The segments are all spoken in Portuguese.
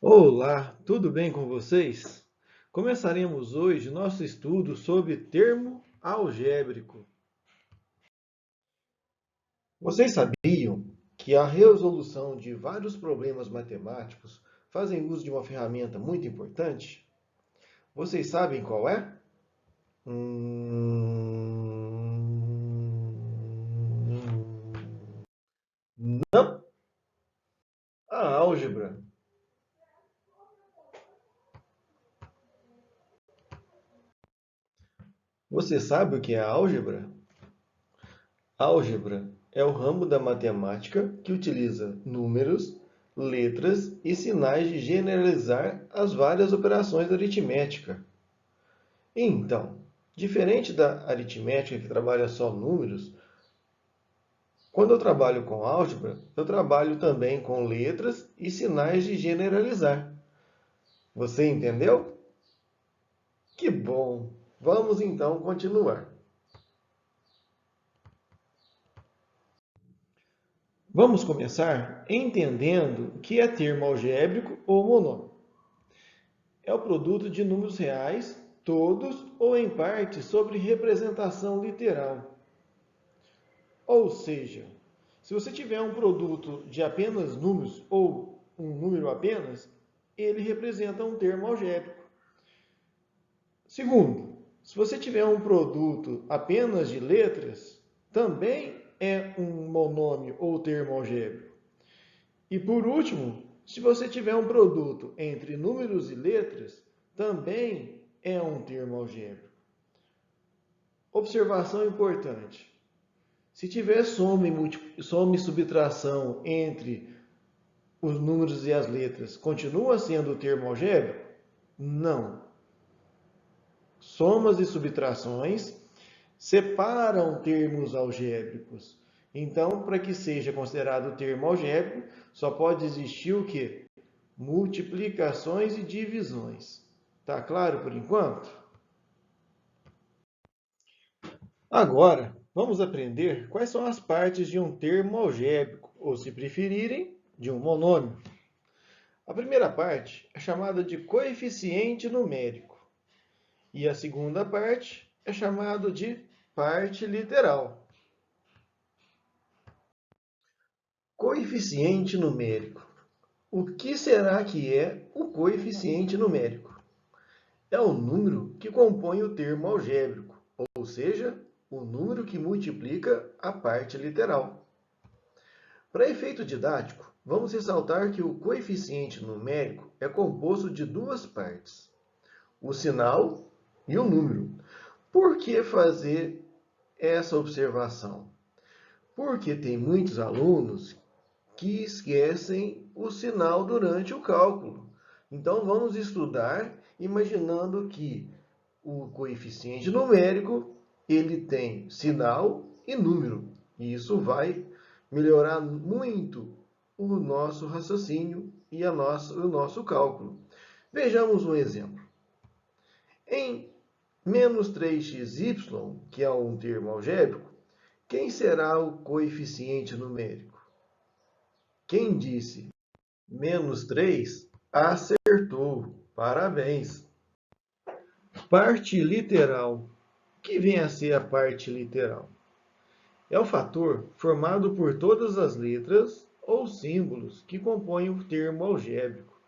Olá, tudo bem com vocês? Começaremos hoje nosso estudo sobre termo algébrico. Vocês sabiam que a resolução de vários problemas matemáticos fazem uso de uma ferramenta muito importante? Vocês sabem qual é? Não, a álgebra. Você sabe o que é a álgebra? Álgebra é o ramo da matemática que utiliza números, letras e sinais de generalizar as várias operações aritméticas. Então, diferente da aritmética que trabalha só números, quando eu trabalho com álgebra, eu trabalho também com letras e sinais de generalizar. Você entendeu? Que bom! Vamos então continuar. Vamos começar entendendo o que é termo algébrico ou monômico. É o produto de números reais, todos ou em parte, sobre representação literal. Ou seja, se você tiver um produto de apenas números ou um número apenas, ele representa um termo algébrico. Segundo, se você tiver um produto apenas de letras, também é um monômio ou termo algébrico. E por último, se você tiver um produto entre números e letras, também é um termo algébrico. Observação importante. Se tiver soma e subtração entre os números e as letras, continua sendo o termo algébrico? Não. Somas e subtrações separam termos algébricos. Então, para que seja considerado termo algébrico, só pode existir o quê? Multiplicações e divisões. Tá claro por enquanto? Agora, vamos aprender quais são as partes de um termo algébrico, ou se preferirem, de um monômio. A primeira parte é chamada de coeficiente numérico e a segunda parte é chamada de parte literal. Coeficiente numérico. O que será que é o coeficiente numérico? É o número que compõe o termo algébrico, ou seja, o número que multiplica a parte literal. Para efeito didático, vamos ressaltar que o coeficiente numérico é composto de duas partes, o sinal e o número. Por que fazer essa observação? Porque tem muitos alunos que esquecem o sinal durante o cálculo. Então vamos estudar imaginando que o coeficiente numérico ele tem sinal e número. E isso vai melhorar muito o nosso raciocínio e o nosso cálculo. Vejamos um exemplo. Em menos 3xy, que é um termo algébrico, quem será o coeficiente numérico? Quem disse menos 3 acertou. Parabéns. Parte literal. O que vem a ser a parte literal? É o fator formado por todas as letras ou símbolos que compõem o termo algébrico,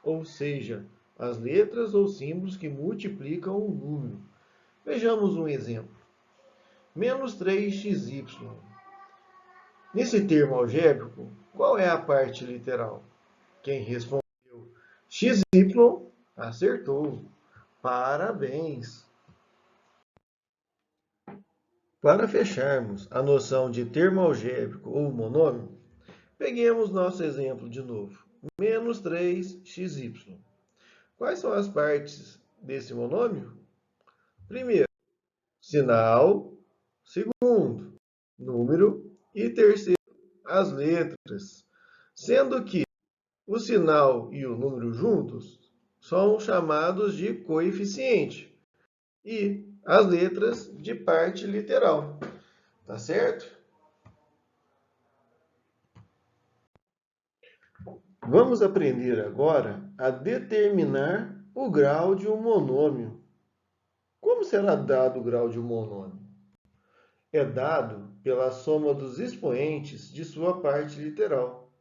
ou seja, as letras ou símbolos que multiplicam o número. Vejamos um exemplo. Menos 3xy. Nesse termo algébrico, qual é a parte literal? Quem respondeu xy acertou. Parabéns! Para fecharmos a noção de termo algébrico ou monômio, peguemos nosso exemplo de novo. Menos 3xy. Quais são as partes desse monômio? Primeiro, sinal. Segundo, número. E terceiro, as letras. Sendo que o sinal e o número juntos são chamados de coeficiente e as letras de parte literal. Tá certo? Vamos aprender agora a determinar o grau de um monômio. Como será dado o grau de um monômio? É dado pela soma dos expoentes de sua parte literal.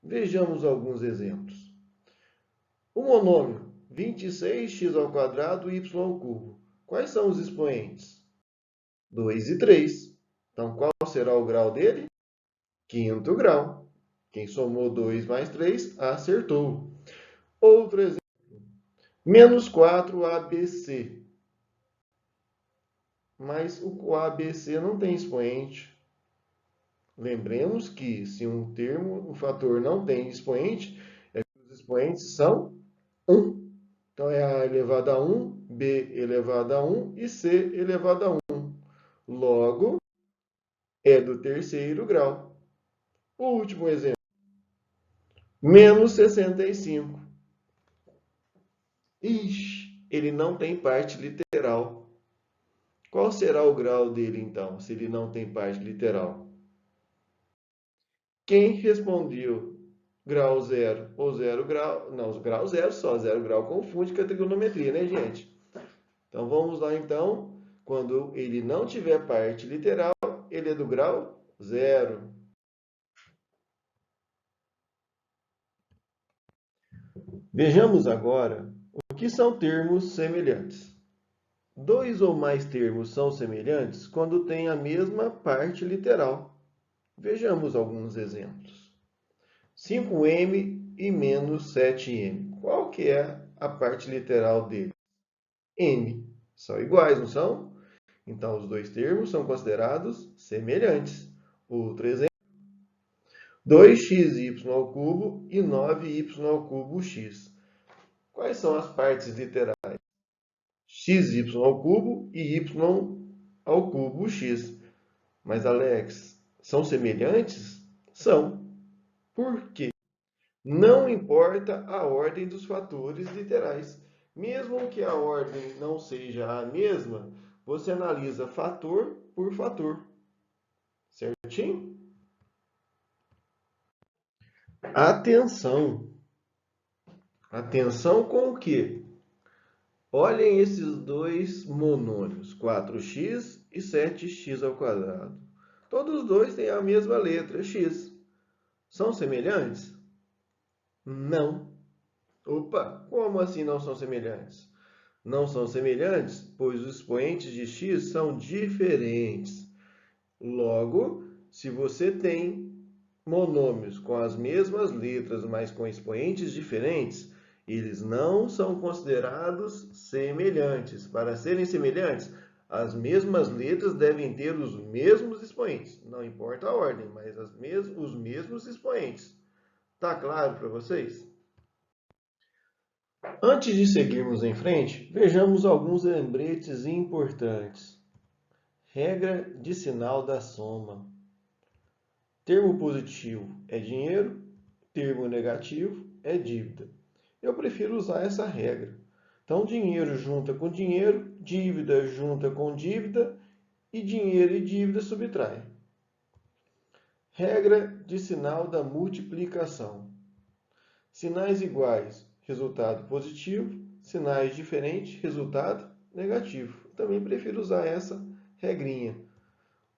Vejamos alguns exemplos. O monômio 26x² y². Quais são os expoentes? 2 e 3. Então, qual será o grau dele? Quinto grau. Quem somou 2 mais 3 acertou. Outro exemplo. Menos 4ABC. Mas o ABC não tem expoente. Lembremos que se um fator não tem expoente, os expoentes são 1. Então, é A elevado a 1, B elevado a 1 e C elevado a 1. Logo, é do terceiro grau. O último exemplo. Menos 65. Ixi, ele não tem parte literal. Qual será o grau dele, então, se ele não tem parte literal? Quem respondeu grau zero ou zero grau? Não, grau zero só. Zero grau confunde com a trigonometria, né, gente? Então, vamos lá, então. Quando ele não tiver parte literal, ele é do grau zero. Vejamos agora o que são termos semelhantes. Dois ou mais termos são semelhantes quando têm a mesma parte literal. Vejamos alguns exemplos. 5m e menos 7m. Qual que é a parte literal dele? M. São iguais, não são? Então, os dois termos são considerados semelhantes. Outro exemplo. 2xy² e 9y³ Quais são as partes literais? Xy³ e y³x. Mas, Alex, são semelhantes? São. Por quê? Não importa a ordem dos fatores literais. Mesmo que a ordem não seja a mesma, você analisa fator por fator. Certinho? Atenção! Atenção com o quê? Olhem esses dois monômios, 4x e 7x². Todos os dois têm a mesma letra, x. São semelhantes? Não. Opa, como assim não são semelhantes? Não são semelhantes, pois os expoentes de x são diferentes. Logo, se você tem monômios com as mesmas letras, mas com expoentes diferentes, eles não são considerados semelhantes. Para serem semelhantes, as mesmas letras devem ter os mesmos expoentes. Não importa a ordem, mas os mesmos expoentes. Tá claro para vocês? Antes de seguirmos em frente, vejamos alguns lembretes importantes. Regra de sinal da soma. Termo positivo é dinheiro, termo negativo é dívida. Eu prefiro usar essa regra. Então, dinheiro junta com dinheiro, dívida junta com dívida e dinheiro e dívida subtrai. Regra de sinal da multiplicação. Sinais iguais, resultado positivo. Sinais diferentes, resultado negativo. Eu também prefiro usar essa regrinha.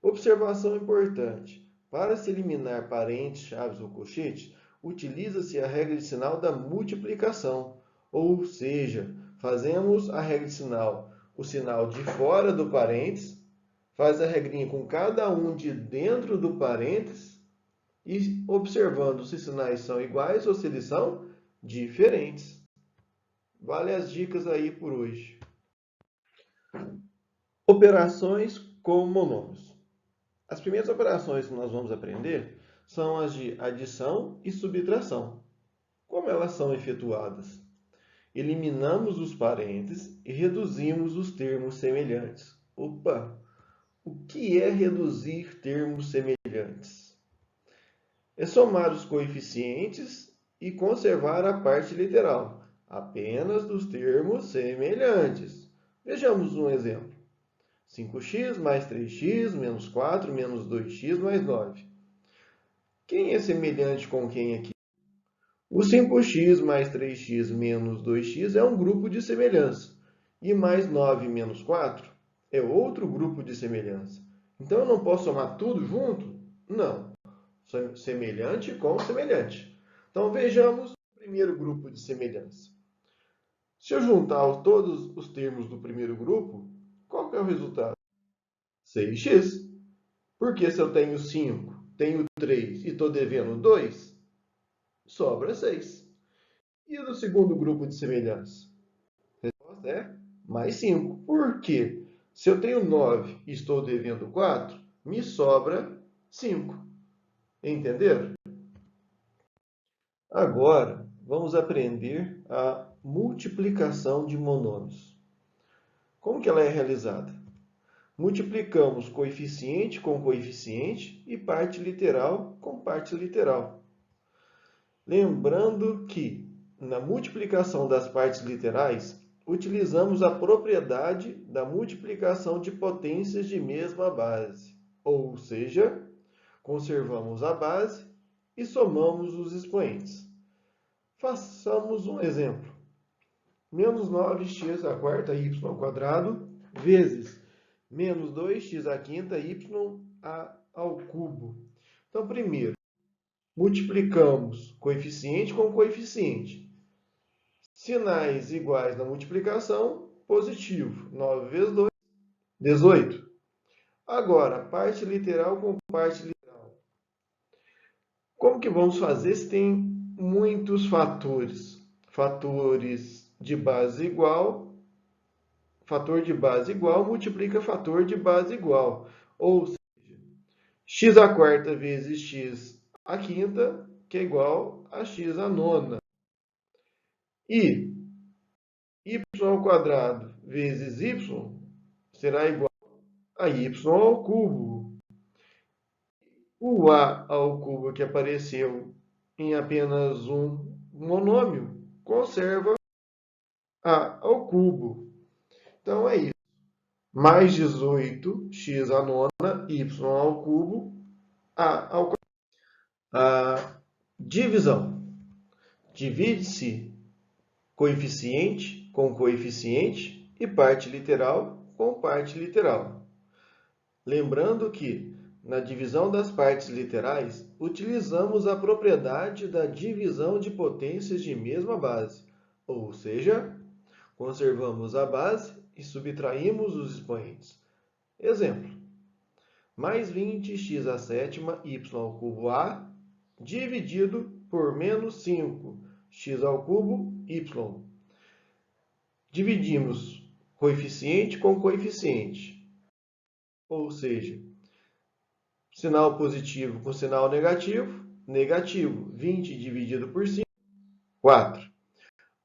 Observação importante. Para se eliminar parentes, chaves ou colchetes, utiliza-se a regra de sinal da multiplicação. Ou seja, fazemos a regra de sinal, o sinal de fora do parênteses, faz a regrinha com cada um de dentro do parênteses e observando se os sinais são iguais ou se eles são diferentes. Vale as dicas aí por hoje. Operações com monômios. As primeiras operações que nós vamos aprender são as de adição e subtração. Como elas são efetuadas? Eliminamos os parênteses e reduzimos os termos semelhantes. Opa! O que é reduzir termos semelhantes? É somar os coeficientes e conservar a parte literal, apenas dos termos semelhantes. Vejamos um exemplo. 5x mais 3x menos 4 menos 2x mais 9. Quem é semelhante com quem aqui? O 5x mais 3x menos 2x é um grupo de semelhança. E mais 9 menos 4 é outro grupo de semelhança. Então, eu não posso somar tudo junto? Não. Semelhante com semelhante. Então, vejamos o primeiro grupo de semelhança. Se eu juntar todos os termos do primeiro grupo, qual que é o resultado? 6x. Porque se eu tenho 5, tenho 3 e estou devendo 2, sobra 6. E do segundo grupo de semelhança? A resposta é mais 5. Por quê? Se eu tenho 9 e estou devendo 4, me sobra 5. Entenderam? Agora, vamos aprender a multiplicação de monômios. Como que ela é realizada? Multiplicamos coeficiente com coeficiente e parte literal com parte literal. Lembrando que, na multiplicação das partes literais, utilizamos a propriedade da multiplicação de potências de mesma base. Ou seja, conservamos a base e somamos os expoentes. Façamos um exemplo. Menos 9x à quarta y ao quadrado vezes menos 2x à quinta y ao cubo. Então, primeiro, multiplicamos coeficiente com coeficiente. Sinais iguais na multiplicação, positivo. 9 vezes 2, 18. Agora, parte literal com parte literal. Como que vamos fazer se tem muitos fatores? Fatores de base igual, fator de base igual multiplica fator de base igual. Ou seja, x à quarta vezes x à quinta, que é igual a x à nona. E y ao quadrado vezes y será igual a y ao cubo. O a ao cubo que apareceu em apenas um monômio conserva a ao cubo. Então é isso. Mais 18x à nona, y ao cubo, a ao quadrado. A divisão. Divide-se coeficiente com coeficiente e parte literal com parte literal. Lembrando que, na divisão das partes literais, utilizamos a propriedade da divisão de potências de mesma base, ou seja, conservamos a base e subtraímos os expoentes. Exemplo, mais 20x à sétima y ao cubo a dividido por menos 5x ao cubo y. Dividimos coeficiente com coeficiente, ou seja, sinal positivo com sinal negativo, negativo. 20 dividido por 5, 4.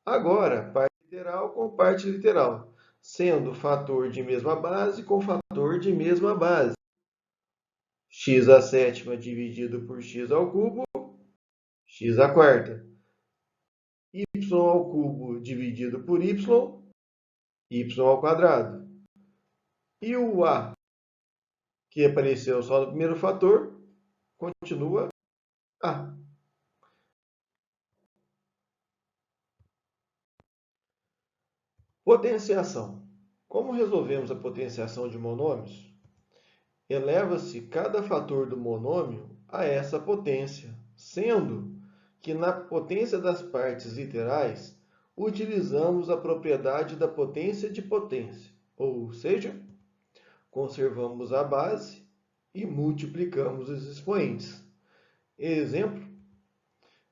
Agora, parte literal com parte literal, sendo fator de mesma base com fator de mesma base. X à sétima dividido por x ao cubo, x à quarta. Y ao cubo dividido por y ao quadrado. E o a, que apareceu só no primeiro fator, continua a. Potenciação. Como resolvemos a potenciação de monômios? Eleva-se cada fator do monômio a essa potência, sendo que na potência das partes literais utilizamos a propriedade da potência de potência, ou seja, conservamos a base e multiplicamos os expoentes. Exemplo,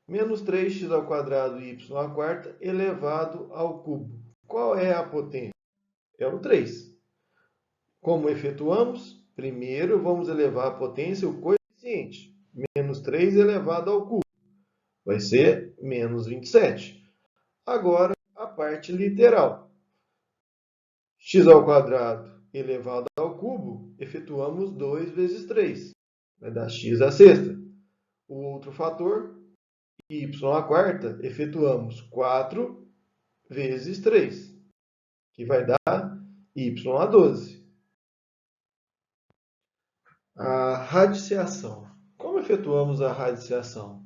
menos 3x ao quadrado y à quarta elevado ao cubo. Qual é a potência? É o 3. Como efetuamos? Primeiro, vamos elevar a potência, o coeficiente. Menos 3 elevado ao cubo. Vai ser menos 27. Agora, a parte literal. X ao quadrado elevado ao cubo, efetuamos 2 vezes 3. Vai dar x à sexta. O outro fator, y à quarta, efetuamos 4 vezes 3, que vai dar y a 12. A radiciação. Como efetuamos a radiciação?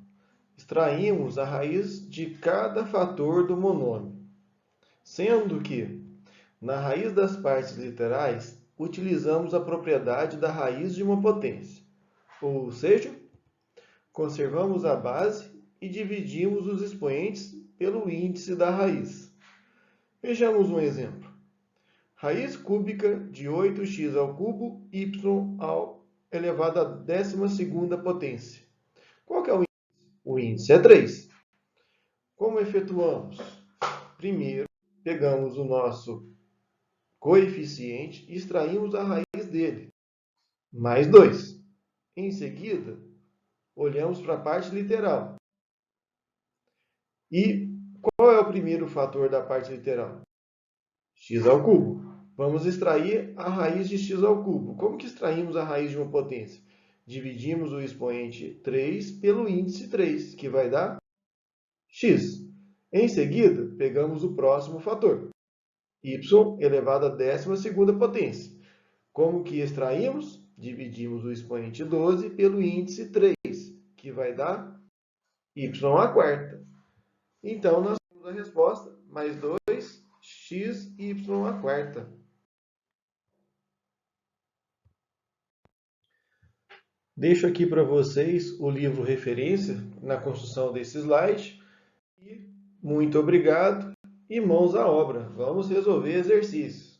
extraímos a raiz de cada fator do monômio, sendo que, na raiz das partes literais, utilizamos a propriedade da raiz de uma potência, ou seja, conservamos a base e dividimos os expoentes pelo índice da raiz. Vejamos um exemplo. Raiz cúbica de 8x ao cubo y elevado à 12ª potência. Qual que é o índice? O índice é 3. Como efetuamos? Primeiro, pegamos o nosso coeficiente e extraímos a raiz dele, mais 2. Em seguida, olhamos para a parte literal. E qual é o primeiro fator da parte literal? X ao cubo. Vamos extrair a raiz de x ao cubo. Como que extraímos a raiz de uma potência? Dividimos o expoente 3 pelo índice 3, que vai dar x. Em seguida, pegamos o próximo fator, y elevado à 12ª potência. Como que extraímos? Dividimos o expoente 12 pelo índice 3, que vai dar y à quarta. Então, nós temos a resposta, mais 2x y à quarta. Deixo aqui para vocês o livro referência na construção desse slide. E muito obrigado e mãos à obra. Vamos resolver exercícios.